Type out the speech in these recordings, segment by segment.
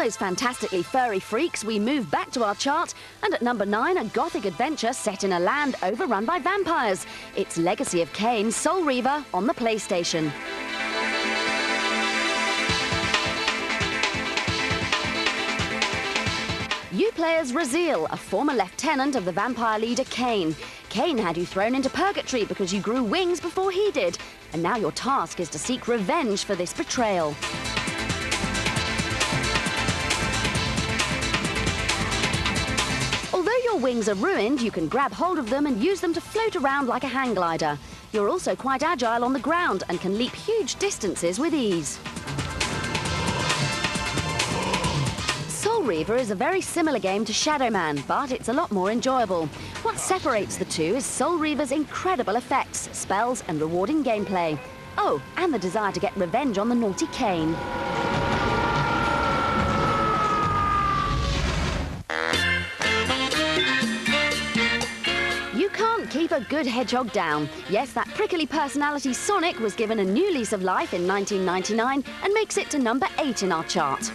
those fantastically furry freaks, we move back to our chart, and at number 9, a gothic adventure set in a land overrun by vampires. It's Legacy of Kain, Soul Reaver on the PlayStation. You play as Raziel, a former lieutenant of the vampire leader Kain. Kain had you thrown into purgatory because you grew wings before he did, and now your task is to seek revenge for this betrayal. Although your wings are ruined, you can grab hold of them and use them to float around like a hang glider. You're also quite agile on the ground and can leap huge distances with ease. Soul Reaver is a very similar game to Shadow Man, but it's a lot more enjoyable. What separates the two is Soul Reaver's incredible effects, spells and rewarding gameplay. Oh, and the desire to get revenge on the naughty Kain. You can't keep a good hedgehog down. Yes, that prickly personality Sonic was given a new lease of life in 1999 and makes it to number 8 in our chart.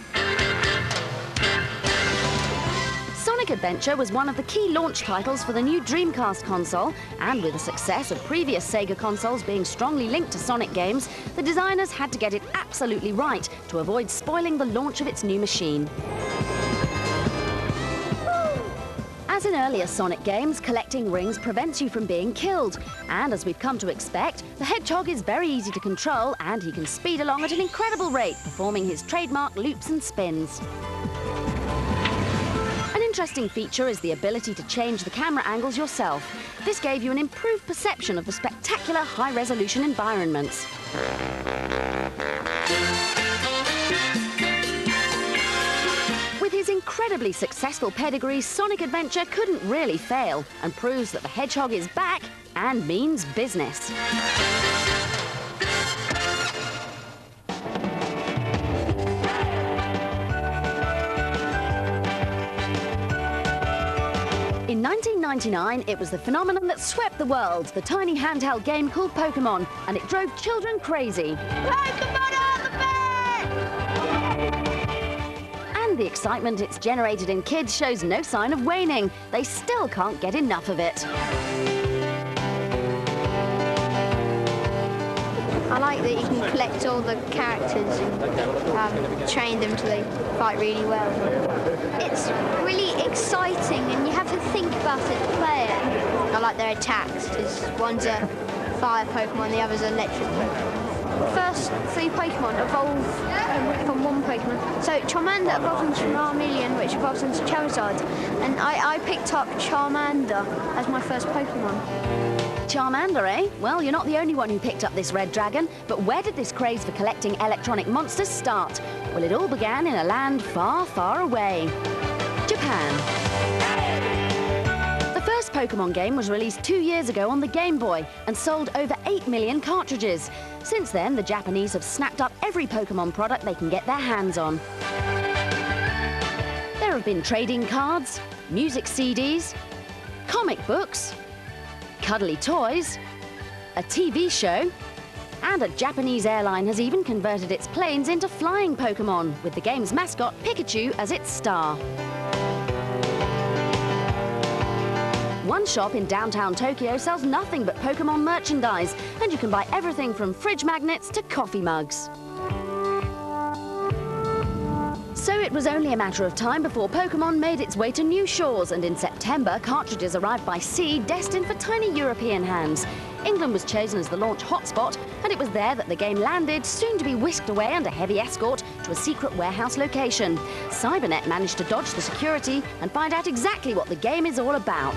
Sonic Adventure was one of the key launch titles for the new Dreamcast console, and with the success of previous Sega consoles being strongly linked to Sonic games, the designers had to get it absolutely right to avoid spoiling the launch of its new machine. As in earlier Sonic games, collecting rings prevents you from being killed, and as we've come to expect, the hedgehog is very easy to control and he can speed along at an incredible rate, performing his trademark loops and spins. An interesting feature is the ability to change the camera angles yourself. This gave you an improved perception of the spectacular high-resolution environments. With his incredibly successful pedigree, Sonic Adventure couldn't really fail and proves that the hedgehog is back and means business. In 1999, it was the phenomenon that swept the world, the tiny handheld game called Pokémon, and it drove children crazy. Pokémon on the bed! And the excitement it's generated in kids shows no sign of waning. They still can't get enough of it. I like that you can collect all the characters and train them till they fight really well. It's really exciting and you have to think about it to play it. I like their attacks, because one's a fire Pokemon, the other's electric Pokemon. The first 3 Pokemon evolve from one Pokemon. So Charmander evolves into Charmeleon, which evolves into Charizard. And I picked up Charmander as my first Pokemon. Charmander, eh? Well, you're not the only one who picked up this red dragon, but where did this craze for collecting electronic monsters start? Well, it all began in a land far, far away. Japan. The first Pokemon game was released 2 years ago on the Game Boy and sold over 8 million cartridges. Since then, the Japanese have snapped up every Pokemon product they can get their hands on. There have been trading cards, music CDs, comic books, cuddly toys, a TV show, and a Japanese airline has even converted its planes into flying Pokemon, with the game's mascot Pikachu as its star. One shop in downtown Tokyo sells nothing but Pokemon merchandise, and you can buy everything from fridge magnets to coffee mugs. So it was only a matter of time before Pokemon made its way to new shores, and in September, cartridges arrived by sea destined for tiny European hands. England was chosen as the launch hotspot, and it was there that the game landed, soon to be whisked away under heavy escort to a secret warehouse location. Cybernet managed to dodge the security and find out exactly what the game is all about.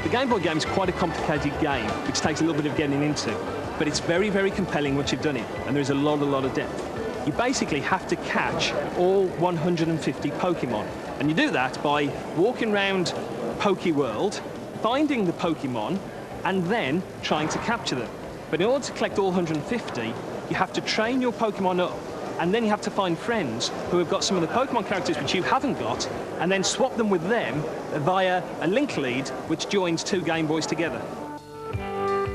The Game Boy game is quite a complicated game, which takes a little bit of getting into, but it's very, very compelling once you've done it, and there's a lot of depth. You basically have to catch all 150 Pokemon. And you do that by walking around Pokeworld, finding the Pokemon, and then trying to capture them. But in order to collect all 150, you have to train your Pokemon up, and then you have to find friends who have got some of the Pokemon characters which you haven't got, and then swap them with them via a link lead which joins 2 Game Boys together.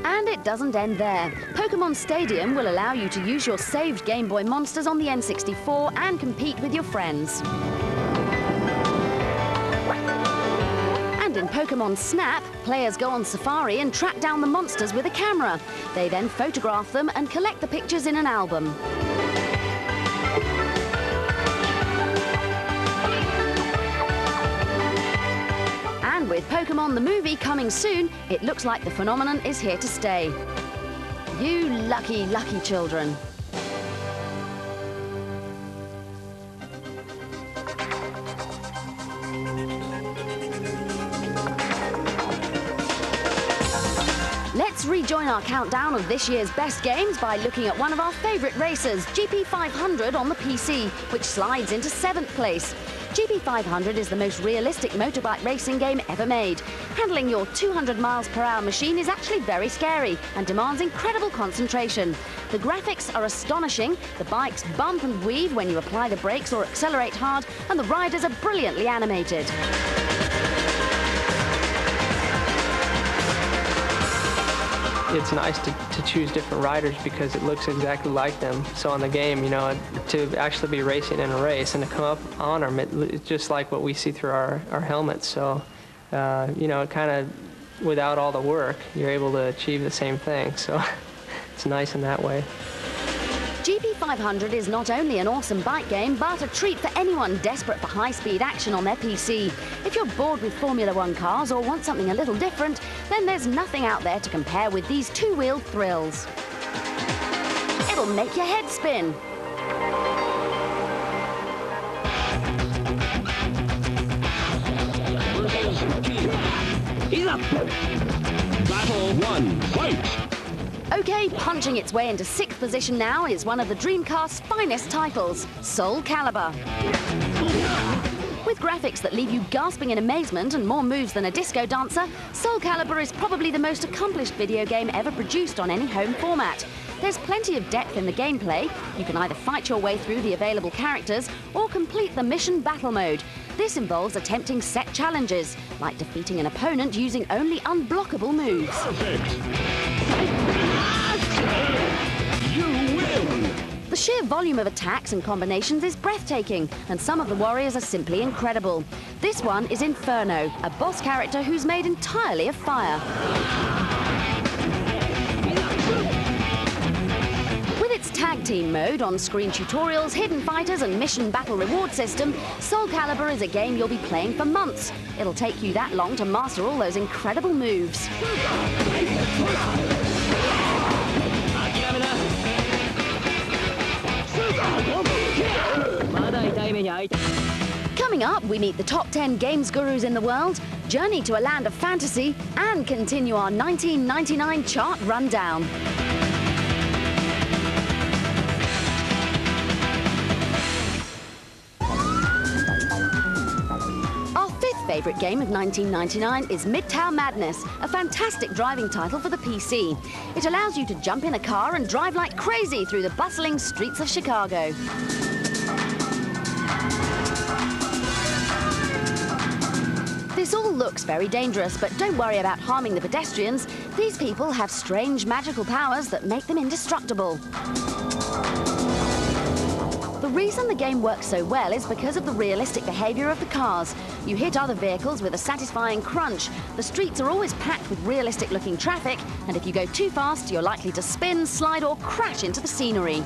And it doesn't end there. Pokemon Stadium will allow you to use your saved Game Boy monsters on the N64 and compete with your friends. And in Pokemon Snap, players go on safari and track down the monsters with a camera. They then photograph them and collect the pictures in an album. And with Pokemon the movie coming soon, it looks like the phenomenon is here to stay. You lucky, lucky children. Let's rejoin our countdown of this year's best games by looking at one of our favourite racers, GP500 on the PC, which slides into 7th place. GP500 is the most realistic motorbike racing game ever made. Handling your 200 miles per hour machine is actually very scary and demands incredible concentration. The graphics are astonishing, the bikes bump and weave when you apply the brakes or accelerate hard, and the riders are brilliantly animated. It's nice to choose different riders because it looks exactly like them. So on the game, you know, to actually be racing in a race and to come up on them, it's just like what we see through our helmets. So, you know, kind of without all the work, you're able to achieve the same thing. So it's nice in that way. GP500 is not only an awesome bike game, but a treat for anyone desperate for high-speed action on their PC. If you're bored with Formula One cars or want something a little different, then there's nothing out there to compare with these two-wheeled thrills. It'll make your head spin. He's up. Battle 1, fight! OK, punching its way into 6th position now is one of the Dreamcast's finest titles, Soul Calibur. With graphics that leave you gasping in amazement and more moves than a disco dancer, Soul Calibur is probably the most accomplished video game ever produced on any home format. There's plenty of depth in the gameplay. You can either fight your way through the available characters or complete the mission battle mode. This involves attempting set challenges, like defeating an opponent using only unblockable moves. Perfect. You win! The sheer volume of attacks and combinations is breathtaking, and some of the warriors are simply incredible. This one is Inferno, a boss character who's made entirely of fire. With its tag team mode, on-screen tutorials, hidden fighters and mission battle reward system, Soul Calibur is a game you'll be playing for months. It'll take you that long to master all those incredible moves. Coming up, we meet the top 10 games gurus in the world, journey to a land of fantasy, and continue our 1999 chart rundown. Our fifth favourite game of 1999 is Midtown Madness, a fantastic driving title for the PC. It allows you to jump in a car and drive like crazy through the bustling streets of Chicago. This all looks very dangerous, but don't worry about harming the pedestrians. These people have strange magical powers that make them indestructible. The reason the game works so well is because of the realistic behaviour of the cars. You hit other vehicles with a satisfying crunch. The streets are always packed with realistic-looking traffic, and if you go too fast, you're likely to spin, slide or crash into the scenery.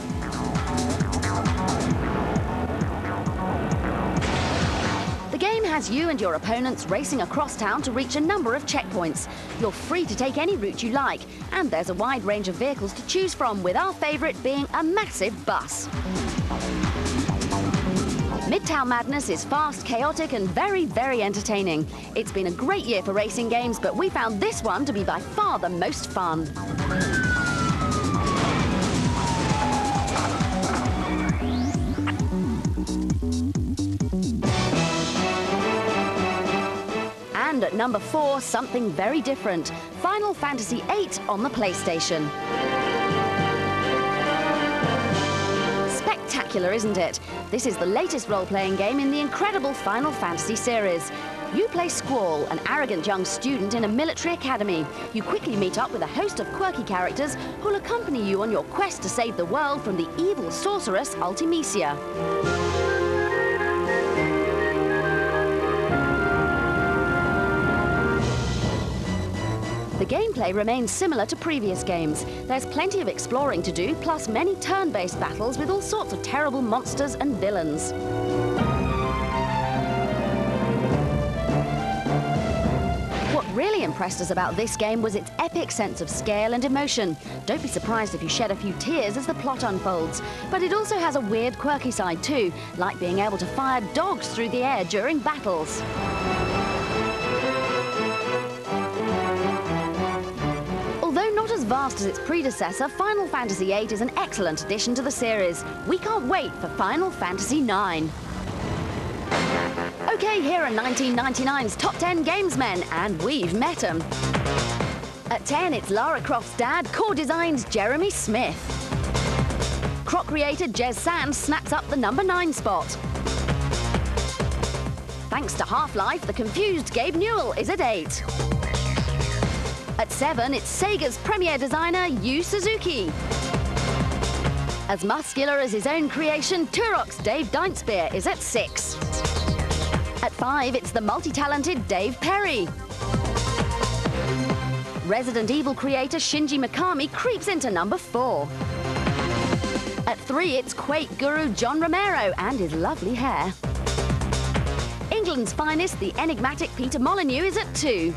The game has you and your opponents racing across town to reach a number of checkpoints. You're free to take any route you like, and there's a wide range of vehicles to choose from, with our favourite being a massive bus. Midtown Madness is fast, chaotic and very, very entertaining. It's been a great year for racing games, but we found this one to be by far the most fun. And at number 4, something very different. Final Fantasy VIII on the PlayStation. Spectacular, isn't it? This is the latest role-playing game in the incredible Final Fantasy series. You play Squall, an arrogant young student in a military academy. You quickly meet up with a host of quirky characters who'll accompany you on your quest to save the world from the evil sorceress Ultimecia. The gameplay remains similar to previous games. There's plenty of exploring to do, plus many turn-based battles with all sorts of terrible monsters and villains. What really impressed us about this game was its epic sense of scale and emotion. Don't be surprised if you shed a few tears as the plot unfolds. But it also has a weird, quirky side too, like being able to fire dogs through the air during battles. Although not as vast as its predecessor, Final Fantasy VIII is an excellent addition to the series. We can't wait for Final Fantasy IX. Okay, here are 1999's top 10 gamesmen, and we've met them. At 10, it's Lara Croft's dad, Core Design's Jeremy Smith. Croc creator Jez Sands snaps up the number 9 spot. Thanks to Half-Life, the confused Gabe Newell is at 8. At 7, it's Sega's premier designer, Yu Suzuki. As muscular as his own creation, Turok's Dave Dintspear is at 6. At 5, it's the multi-talented Dave Perry. Resident Evil creator Shinji Mikami creeps into number 4. At 3, it's Quake guru John Romero and his lovely hair. England's finest, the enigmatic Peter Molyneux, is at 2.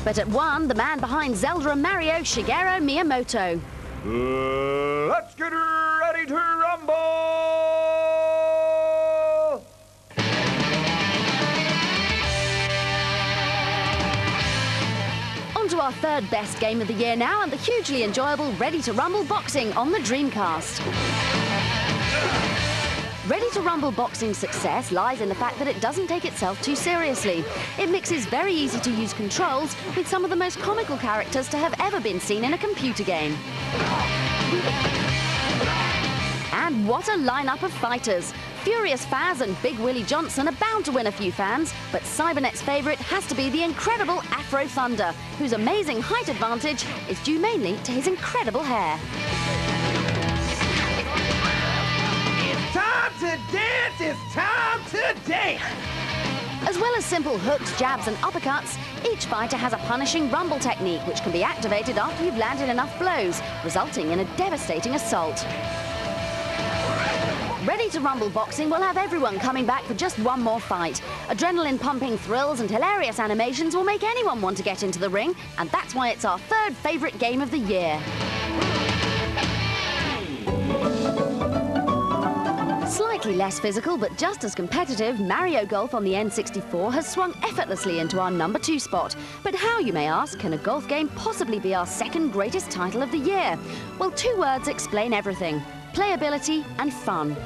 But at 1, the man behind Zelda and Mario, Shigeru Miyamoto. Let's get ready to rumble! On to our third best game of the year now, and the hugely enjoyable Ready to Rumble Boxing on the Dreamcast. Ready to Rumble Boxing's success lies in the fact that it doesn't take itself too seriously. It mixes very easy-to-use controls with some of the most comical characters to have ever been seen in a computer game. And what a lineup of fighters! Furious Faz and Big Willie Johnson are bound to win a few fans, but Cybernet's favourite has to be the incredible Afro Thunder, whose amazing height advantage is due mainly to his incredible hair. Time to dance! It's time to dance! As well as simple hooks, jabs and uppercuts, each fighter has a punishing rumble technique which can be activated after you've landed enough blows, resulting in a devastating assault. Ready to Rumble Boxing will have everyone coming back for just one more fight. Adrenaline-pumping thrills and hilarious animations will make anyone want to get into the ring, and that's why it's our third favourite game of the year. Slightly less physical, but just as competitive, Mario Golf on the N64 has swung effortlessly into our number 2 spot. But how, you may ask, can a golf game possibly be our second greatest title of the year? Well, 2 words explain everything: playability and fun.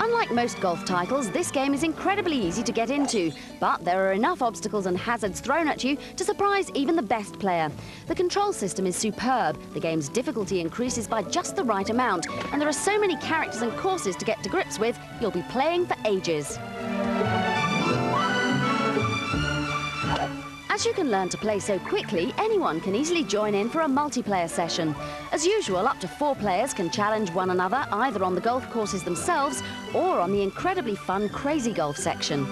Unlike most golf titles, this game is incredibly easy to get into, but there are enough obstacles and hazards thrown at you to surprise even the best player. The control system is superb, the game's difficulty increases by just the right amount, and there are so many characters and courses to get to grips with, you'll be playing for ages. As you can learn to play so quickly, anyone can easily join in for a multiplayer session. As usual, up to 4 players can challenge one another either on the golf courses themselves or on the incredibly fun Crazy Golf section.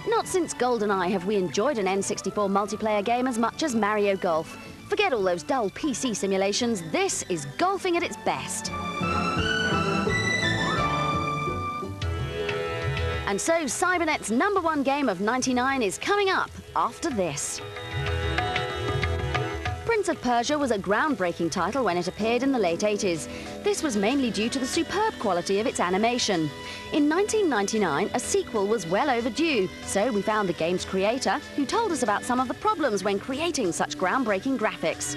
Not since GoldenEye have we enjoyed an N64 multiplayer game as much as Mario Golf. Forget all those dull PC simulations, this is golfing at its best. And so Cybernet's number 1 game of '99 is coming up after this. Prince of Persia was a groundbreaking title when it appeared in the late 80s. This was mainly due to the superb quality of its animation. In 1999, a sequel was well overdue, so we found the game's creator, who told us about some of the problems when creating such groundbreaking graphics.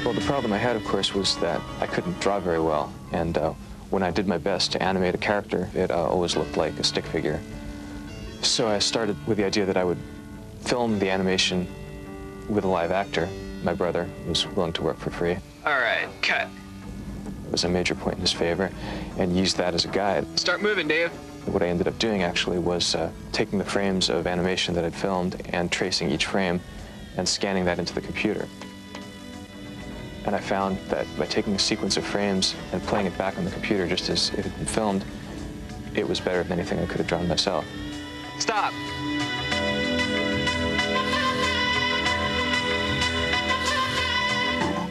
Well, the problem I had, of course, was that I couldn't draw very well, and when I did my best to animate a character, it always looked like a stick figure. So I started with the idea that I would film the animation with a live actor. My brother was willing to work for free. All right, cut. It was a major point in his favor, and used that as a guide. Start moving, Dave. What I ended up doing, actually, was taking the frames of animation that I'd filmed and tracing each frame and scanning that into the computer. And I found that by taking a sequence of frames and playing it back on the computer just as it had been filmed, it was better than anything I could have drawn myself. Stop!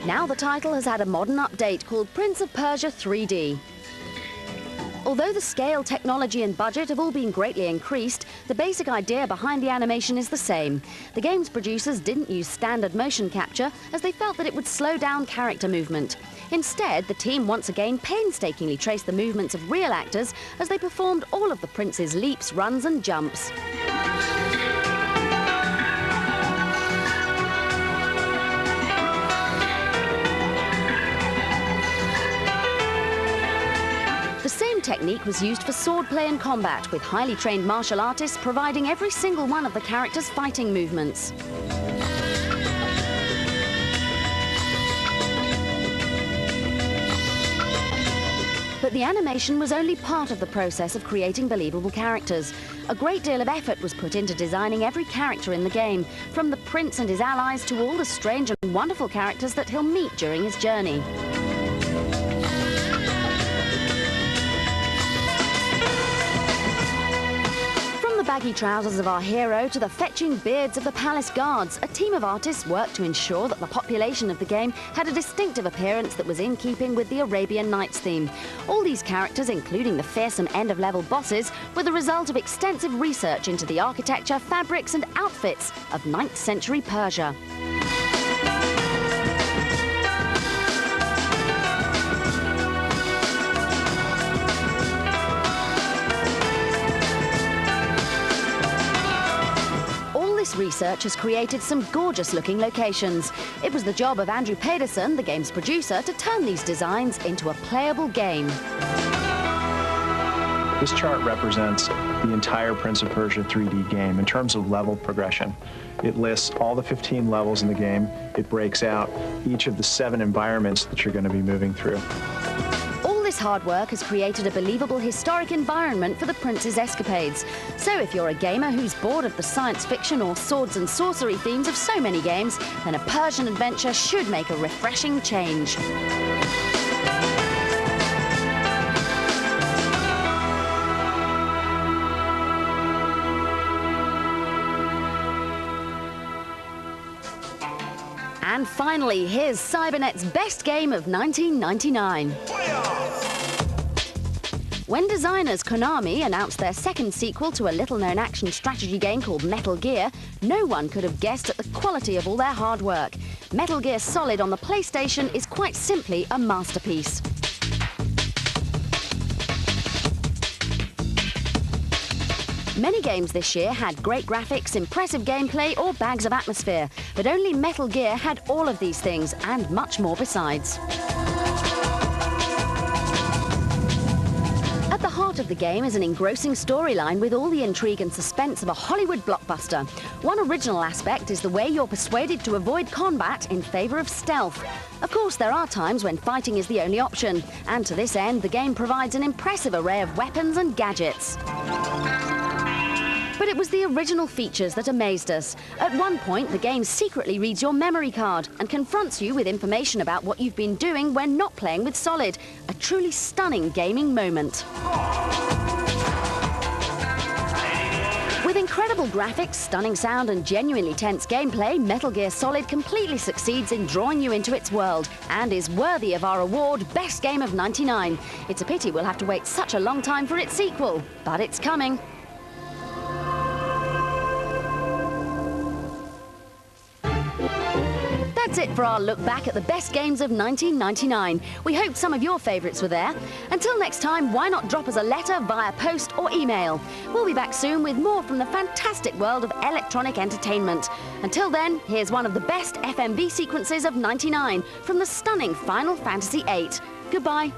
Now the title has had a modern update called Prince of Persia 3D. Although the scale, technology and budget have all been greatly increased, the basic idea behind the animation is the same. The game's producers didn't use standard motion capture as they felt that it would slow down character movement. Instead, the team once again painstakingly traced the movements of real actors as they performed all of the prince's leaps, runs and jumps. The same technique was used for swordplay and combat, with highly trained martial artists providing every single one of the characters' fighting movements. But the animation was only part of the process of creating believable characters. A great deal of effort was put into designing every character in the game, from the prince and his allies to all the strange and wonderful characters that he'll meet during his journey. Baggy trousers of our hero to the fetching beards of the palace guards, a team of artists worked to ensure that the population of the game had a distinctive appearance that was in keeping with the Arabian Nights theme. All these characters, including the fearsome end-of-level bosses, were the result of extensive research into the architecture, fabrics and outfits of 9th century Persia. This research has created some gorgeous-looking locations. It was the job of Andrew Pedersen, the game's producer, to turn these designs into a playable game. This chart represents the entire Prince of Persia 3D game in terms of level progression. It lists all the 15 levels in the game. It breaks out each of the 7 environments that you're going to be moving through. This hard work has created a believable historic environment for the prince's escapades. So if you're a gamer who's bored of the science fiction or swords and sorcery themes of so many games, then a Persian adventure should make a refreshing change. And finally, here's Cybernet's best game of 1999. When designers Konami announced their second sequel to a little-known action strategy game called Metal Gear, no one could have guessed at the quality of all their hard work. Metal Gear Solid on the PlayStation is quite simply a masterpiece. Many games this year had great graphics, impressive gameplay or bags of atmosphere, but only Metal Gear had all of these things and much more besides. At the heart of the game is an engrossing storyline with all the intrigue and suspense of a Hollywood blockbuster. One original aspect is the way you're persuaded to avoid combat in favor of stealth. Of course, there are times when fighting is the only option, and to this end, the game provides an impressive array of weapons and gadgets. But it was the original features that amazed us. At one point, the game secretly reads your memory card and confronts you with information about what you've been doing when not playing with Solid. A truly stunning gaming moment. With incredible graphics, stunning sound and genuinely tense gameplay, Metal Gear Solid completely succeeds in drawing you into its world and is worthy of our award, Best Game of '99. It's a pity we'll have to wait such a long time for its sequel, but it's coming. That's it for our look back at the best games of 1999. We hope some of your favourites were there. Until next time, why not drop us a letter via post or email? We'll be back soon with more from the fantastic world of electronic entertainment. Until then, here's one of the best FMV sequences of '99 from the stunning Final Fantasy VIII. Goodbye.